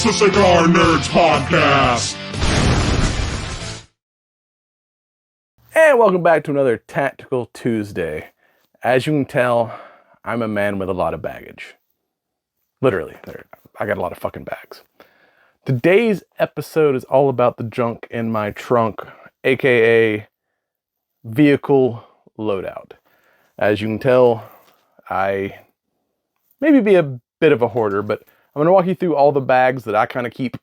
The Cigar Nerds Podcast. And welcome back to another Tactical Tuesday. As you can tell, I'm a man with a lot of baggage. Literally, I got a lot of fucking bags. Today's episode is all about the junk in my trunk, aka vehicle loadout. As you can tell, I maybe be a bit of a hoarder, but I'm going to walk you through all the bags that I kind of keep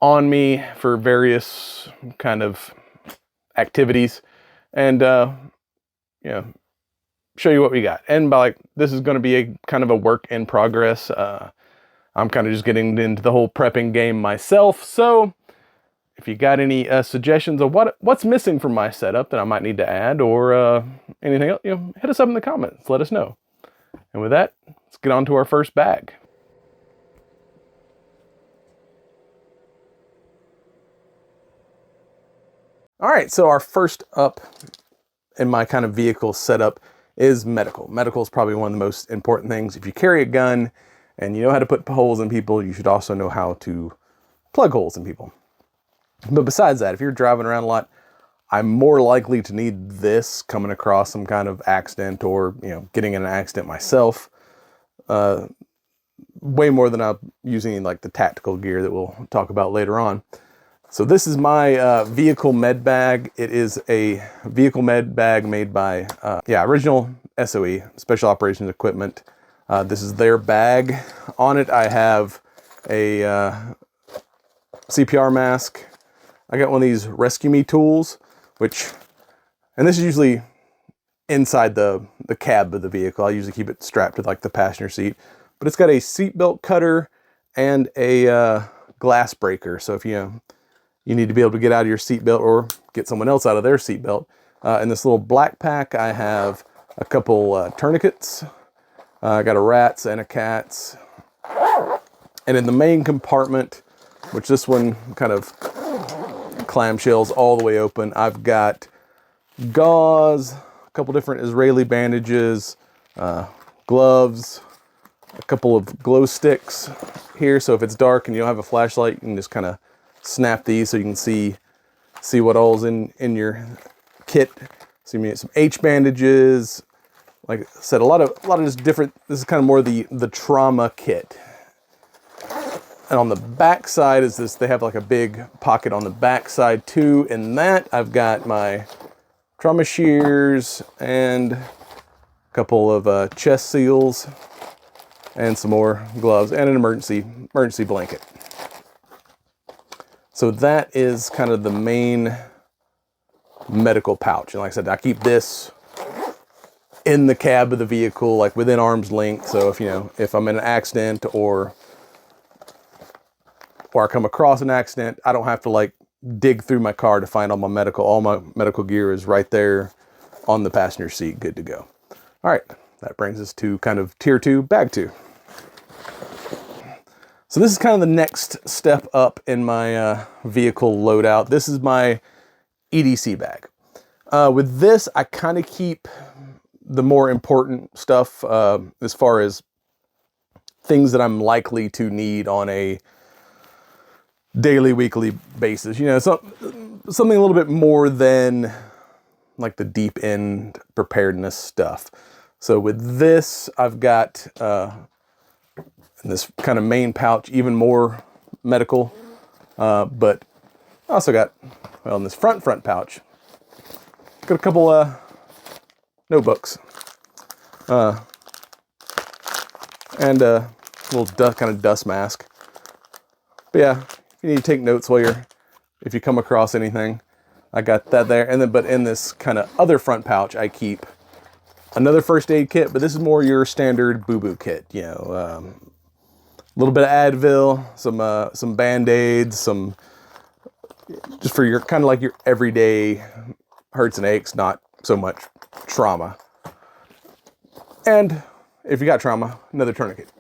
on me for various kind of activities and, show you what we got. And this is going to be a kind of a work in progress. I'm kind of just getting into the whole prepping game myself. So if you got any suggestions of what's missing from my setup that I might need to add or anything else, hit us up in the comments. Let us know. And with that, let's get on to our first bag. All right, so our first up in my kind of vehicle setup is medical. Medical is probably one of the most important things. If you carry a gun and you know how to put holes in people, you should also know how to plug holes in people. But besides that, if you're driving around a lot, I'm more likely to need this coming across some kind of accident or, getting in an accident myself. Way more than I'm using like the tactical gear that we'll talk about later on. So this is my vehicle med bag. It is a vehicle med bag made by, original SOE, Special Operations Equipment. This is their bag. On it, I have a CPR mask. I got one of these Rescue Me tools, and this is usually inside the cab of the vehicle. I usually keep it strapped to like the passenger seat, but it's got a seatbelt cutter and a glass breaker. So if you need to be able to get out of your seatbelt or get someone else out of their seatbelt. In this little black pack, I have a couple tourniquets. I got a rat's and a cat's. And in the main compartment, which this one kind of clamshells all the way open, I've got gauze, a couple different Israeli bandages, gloves, a couple of glow sticks here. So if it's dark and you don't have a flashlight, you can just kind of snap these so you can see what all's in your kit. So you need some H bandages. Like I said, a lot of just different. This is kind of more the trauma kit. And on the back side is this. They have like a big pocket on the back side too. In that, I've got my trauma shears and a couple of chest seals and some more gloves and an emergency blanket. So that is kind of the main medical pouch. And like I said, I keep this in the cab of the vehicle, like within arm's length. So if I'm in an accident or I come across an accident, I don't have to like dig through my car to find all my medical gear is right there on the passenger seat, good to go. All right, that brings us to kind of tier 2, bag 2. So this is kind of the next step up in my vehicle loadout. This is my EDC bag. With this, I kind of keep the more important stuff as far as things that I'm likely to need on a daily, weekly basis. Something a little bit more than like the deep end preparedness stuff. So with this, I've got in this kind of main pouch, even more medical, but I also got, in this front pouch, got a couple notebooks, and a little kind of dust mask. But yeah, if you need to take notes if you come across anything, I got that there. And then, but in this kind of other front pouch, I keep another first aid kit, but this is more your standard boo-boo kit, a little bit of Advil, some Band-Aids, just for your kind of like your everyday hurts and aches, not so much trauma. And if you got trauma, another tourniquet.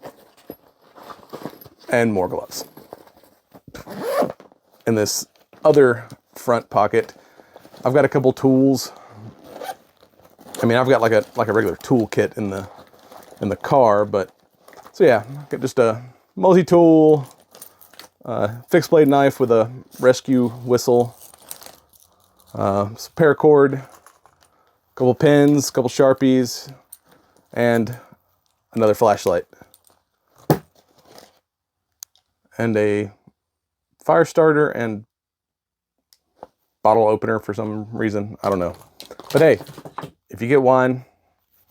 And more gloves. In this other front pocket, I've got a couple tools. I mean, I've got like a regular tool kit in the car, but so yeah, got just a multi-tool, fixed blade knife with a rescue whistle, some paracord, a couple pins, a couple Sharpies, and another flashlight. And a fire starter and bottle opener for some reason. I don't know. But hey, if you get wine,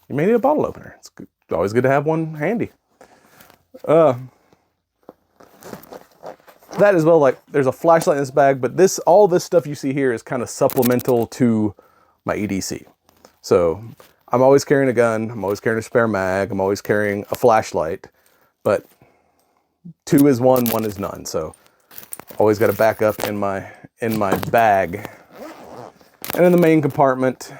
you may need a bottle opener. It's always good to have one handy. That as well, like there's a flashlight in this bag, but all this stuff you see here is kind of supplemental to my EDC. So I'm always carrying a gun, I'm always carrying a spare mag, I'm always carrying a flashlight, but 2 is 1, 1 is none. So always got a backup in my bag. And in the main compartment,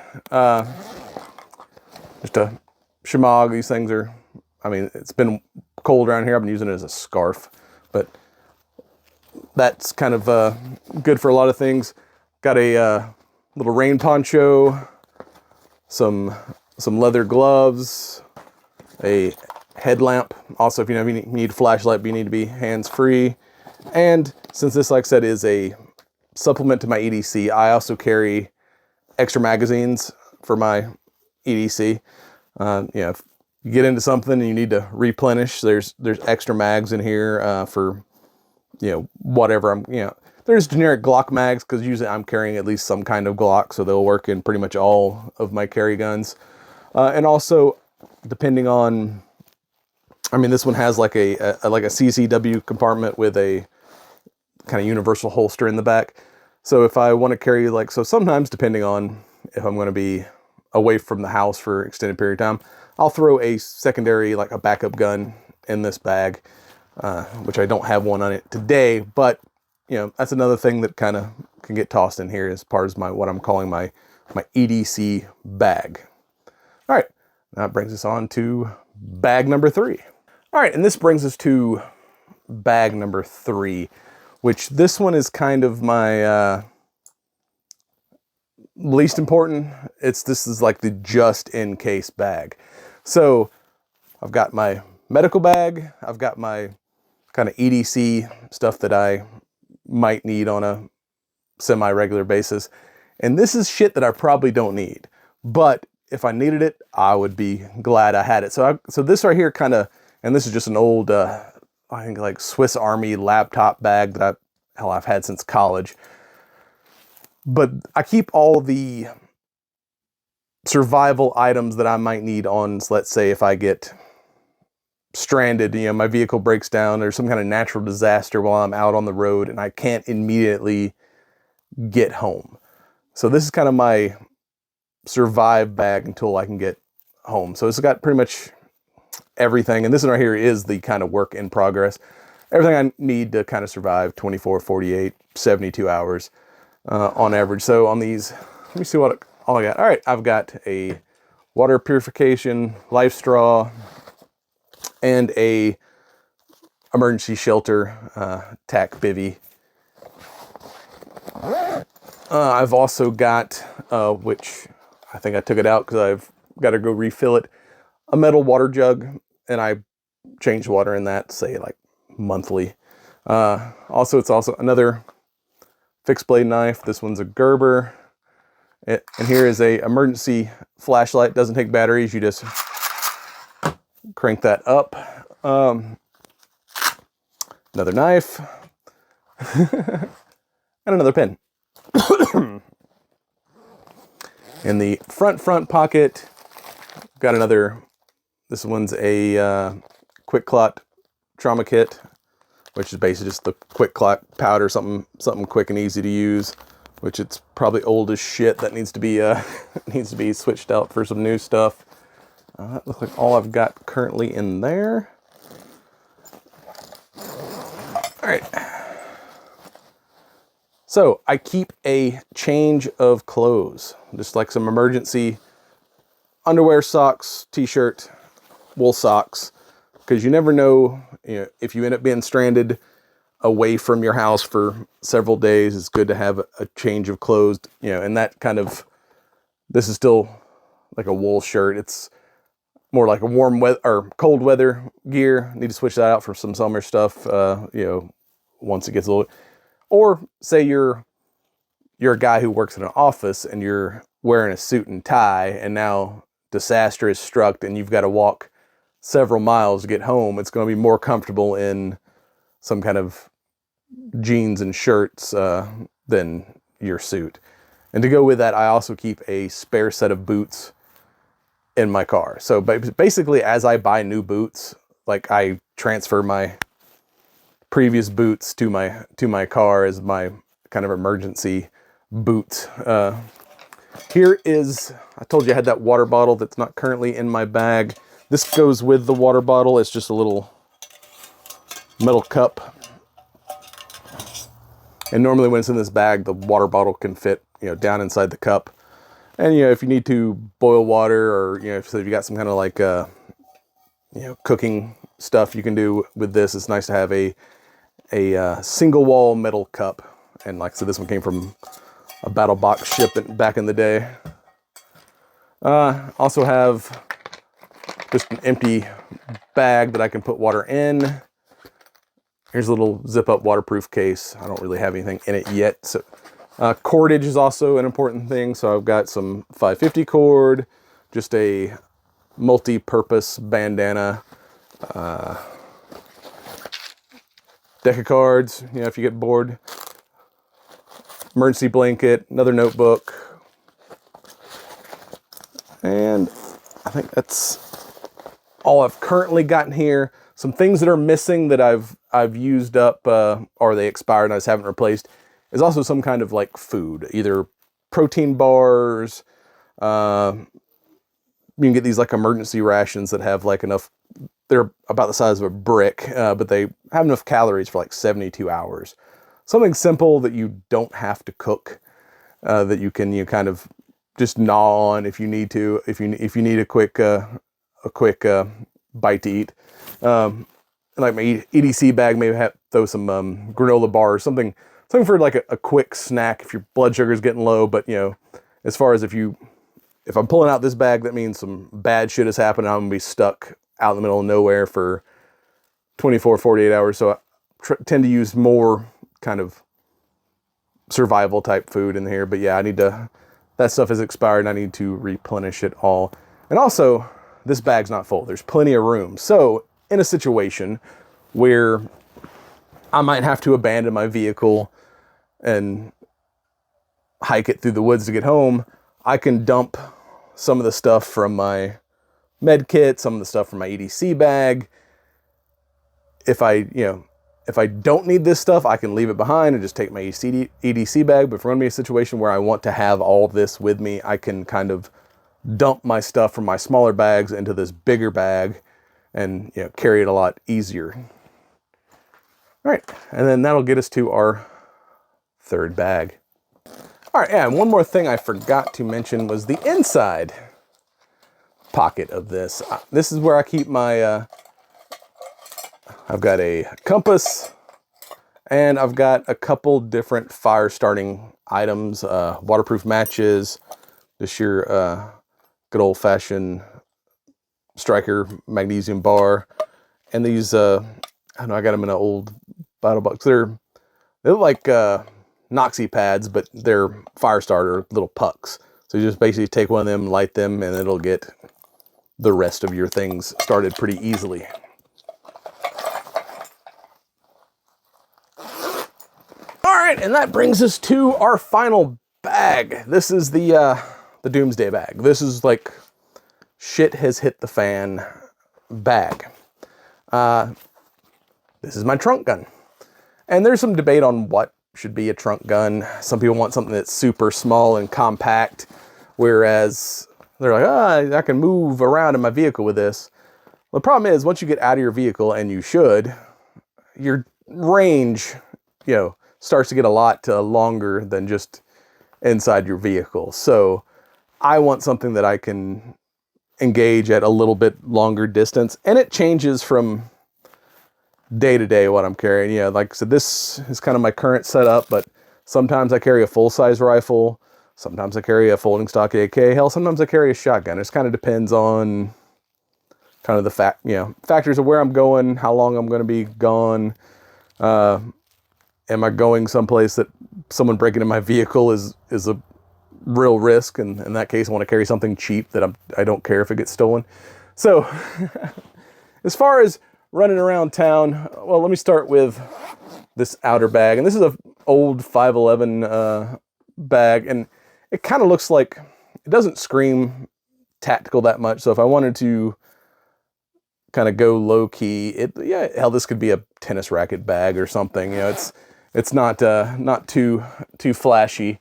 just a shemagh. These things are, I mean, it's been cold around here. I've been using it as a scarf, but that's kind of good for a lot of things. Got a little rain poncho, some leather gloves, a headlamp. Also, if you need a flashlight, but you need to be hands-free. And since this, like I said, is a supplement to my EDC, I also carry extra magazines for my EDC. If you get into something and you need to replenish, there's extra mags in here for, whatever there's generic Glock mags, because usually I'm carrying at least some kind of Glock, so they'll work in pretty much all of my carry guns. And also, depending on, this one has like a CCW compartment with a kind of universal holster in the back. So if I want to carry sometimes depending on if I'm going to be away from the house for an extended period of time, I'll throw a secondary, like a backup gun in this bag, which I don't have one on it today, but that's another thing that kind of can get tossed in here as part of what I'm calling my EDC bag. All right, that brings us on to bag number 3. All right, and this brings us to bag number 3, which this one is kind of my least important. This is like the just in case bag. So I've got my medical bag, I've got my kind of EDC stuff that I might need on a semi-regular basis. And this is shit that I probably don't need, but if I needed it, I would be glad I had it. So this right here kind of, and this is just an old, I think like Swiss Army laptop bag that I've had since college. But I keep all the survival items that I might need on, let's say if I get stranded, my vehicle breaks down, or some kind of natural disaster while I'm out on the road and I can't immediately get home. So this is kind of my survive bag until I can get home. So it's got pretty much everything. And this one right here is the kind of work in progress. Everything I need to kind of survive 24, 48, 72 hours on average. So on these, let me see all I got. All right, I've got a water purification, life straw, and a emergency shelter tack bivvy. I've also got, which I think I took it out because I've got to go refill it, a metal water jug, and I change water in that, say like monthly. Also, it's also another fixed blade knife. This one's a Gerber. And here is a emergency flashlight. Doesn't take batteries. You just crank that up. Another knife. And another pen. In the front pocket, got another, this one's a quick clot trauma kit, which is basically just the quick clot powder, something quick and easy to use, which it's probably old as shit. That needs to be switched out for some new stuff. That looks like all I've got currently in there. All right. So I keep a change of clothes, just like some emergency underwear, socks, t-shirt, wool socks, because you never know, if you end up being stranded away from your house for several days, it's good to have a change of clothes, and that kind of, this is still like a wool shirt. It's more like a warm weather or cold weather gear. Need to switch that out for some summer stuff, once it gets a little, or say you're a guy who works in an office and you're wearing a suit and tie, and now disaster is struck and you've got to walk several miles to get home. It's going to be more comfortable in some kind of jeans and shirts than your suit. And to go with that, I also keep a spare set of boots in my car. So basically, as I buy new boots, like I transfer my previous boots to my car as my kind of emergency boots. Here is, I told you I had that water bottle that's not currently in my bag. This goes with the water bottle. It's just a little metal cup. And normally when it's in this bag, the water bottle can fit, down inside the cup. And, if you need to boil water, or, if you got some kind of like, cooking stuff you can do with this, it's nice to have a single wall metal cup. And like I said, this one came from a battle box shipment back in the day. Also have just an empty bag that I can put water in. Here's a little zip up waterproof case. I don't really have anything in it yet. So cordage is also an important thing. So I've got some 550 cord, just a multi-purpose bandana, deck of cards, if you get bored, emergency blanket, another notebook, and I think that's all I've currently gotten here. Some things that are missing that I've used up, or they expired and I just haven't replaced, is also some kind of like food, either protein bars. You can get these like emergency rations that have like enough, they're about the size of a brick, but they have enough calories for like 72 hours. Something simple that you don't have to cook, that you can kind of just gnaw on if you need to, if you need a quick bite to eat. Like my EDC bag, maybe throw some granola bars, something for like a quick snack if your blood sugar is getting low. But as far as if I'm pulling out this bag, that means some bad shit has happened. I'm gonna be stuck out in the middle of nowhere for 24, 48 hours. So I tend to use more kind of survival type food in here. But yeah, that stuff is expired and I need to replenish it all. And also, this bag's not full. There's plenty of room. So in a situation where I might have to abandon my vehicle and hike it through the woods to get home, I can dump some of the stuff from my med kit, some of the stuff from my EDC bag. If I don't need this stuff, I can leave it behind and just take my EDC bag. But if we're going to be in a situation where I want to have all this with me, I can kind of dump my stuff from my smaller bags into this bigger bag and carry it a lot easier. All right, and then that'll get us to our third bag. All right, yeah, and one more thing I forgot to mention was the inside pocket of this. This is where I keep my, I've got a compass, and I've got a couple different fire starting items, waterproof matches, just your good old fashioned striker magnesium bar, and these, I don't know, I got them in an old bottle box. They look like Noxie pads, but they're fire starter little pucks. So you just basically take one of them, light them, and it'll get the rest of your things started pretty easily. All right, and that brings us to our final bag. This is the Doomsday bag. This is like shit has hit the fan bag. This is my trunk gun. And there's some debate on what should be a trunk gun. Some people want something that's super small and compact, whereas they're like, I can move around in my vehicle with this. Well, the problem is, once you get out of your vehicle, and you should, your range, starts to get a lot longer than just inside your vehicle. So I want something that I can engage at a little bit longer distance, and it changes from day to day what I'm carrying. Like I said, this is kind of my current setup, but sometimes I carry a full-size rifle, sometimes I carry a folding stock AK, hell, sometimes I carry a shotgun. It just kind of depends on kind of the factors of where I'm going, how long I'm going to be gone, am I going someplace that someone breaking into my vehicle is a real risk? And in that case, I want to carry something cheap that I don't care if it gets stolen. So as far as running around town, well, let me start with this outer bag. And this is a old 511 bag, and it kind of looks like, it doesn't scream tactical that much. So if I wanted to kind of go low key, hell, this could be a tennis racket bag or something. It's not too flashy,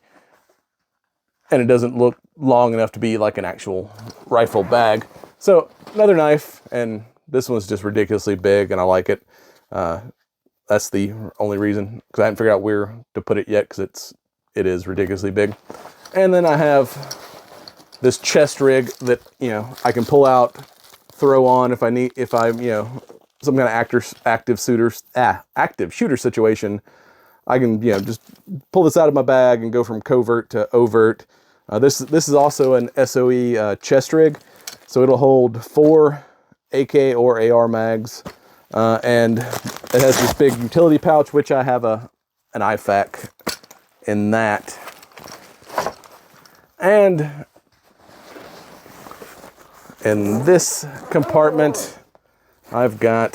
and it doesn't look long enough to be like an actual rifle bag. So another knife, and this one's just ridiculously big, and I like it. That's the only reason, because I haven't figured out where to put it yet, because it is ridiculously big. And then I have this chest rig that I can pull out, throw on if I'm some kind of active shooter situation. I can just pull this out of my bag and go from covert to overt. This is also an SOE chest rig, so it'll hold 4 AK or AR mags, and it has this big utility pouch, which I have an IFAK in that. And in this compartment, I've got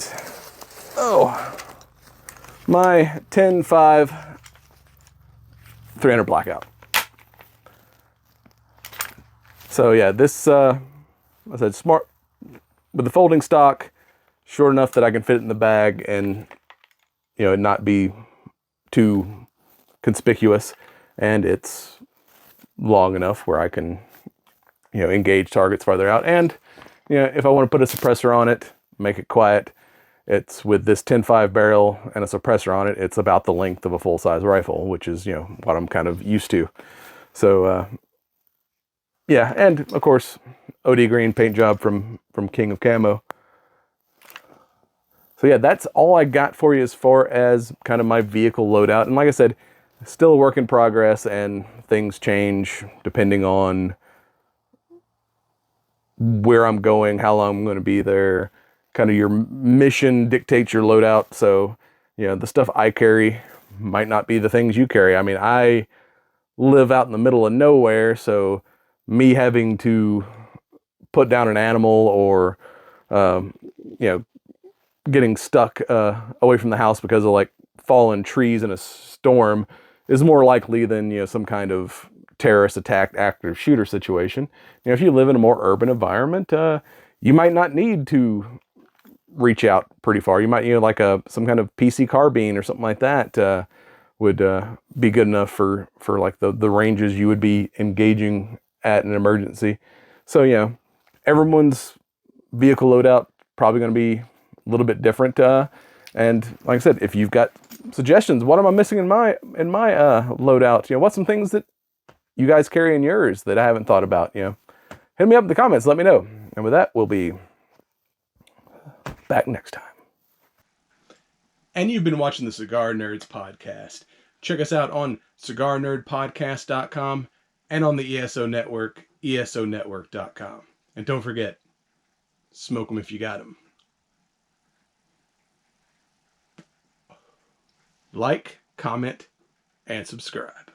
my 10.5 300 blackout. So yeah, this I said smart with the folding stock, short enough that I can fit it in the bag and not be too conspicuous, and it's long enough where I can engage targets farther out. And if I want to put a suppressor on it, make it quiet, it's with this 10.5 barrel and a suppressor on it, it's about the length of a full-size rifle, which is what I'm kind of used to. So yeah, and of course OD green paint job from King of Camo. So yeah, that's all I got for you as far as kind of my vehicle loadout. And like I said, still a work in progress, and things change depending on where I'm going, how long I'm going to be there. Kind of your mission dictates your loadout. So the stuff I carry might not be the things you carry. I mean, I live out in the middle of nowhere, so me having to put down an animal or getting stuck away from the house because of like fallen trees in a storm is more likely than some kind of terrorist attack active shooter situation. If you live in a more urban environment, you might not need to reach out pretty far. You might like some kind of PC carbine or something like that would be good enough for like the ranges you would be engaging at an emergency. So everyone's vehicle loadout probably going to be a little bit different, and like I said, if you've got suggestions, what am I missing in my loadout? What's some things that you guys carry in yours that I haven't thought about? Hit me up in the comments, let me know. And with that, we'll be back next time. And you've been watching the Cigar Nerds podcast. Check us out on cigarnerdpodcast.com and on the ESO Network, esonetwork.com. And don't forget, smoke them if you got them. Like, comment, and subscribe.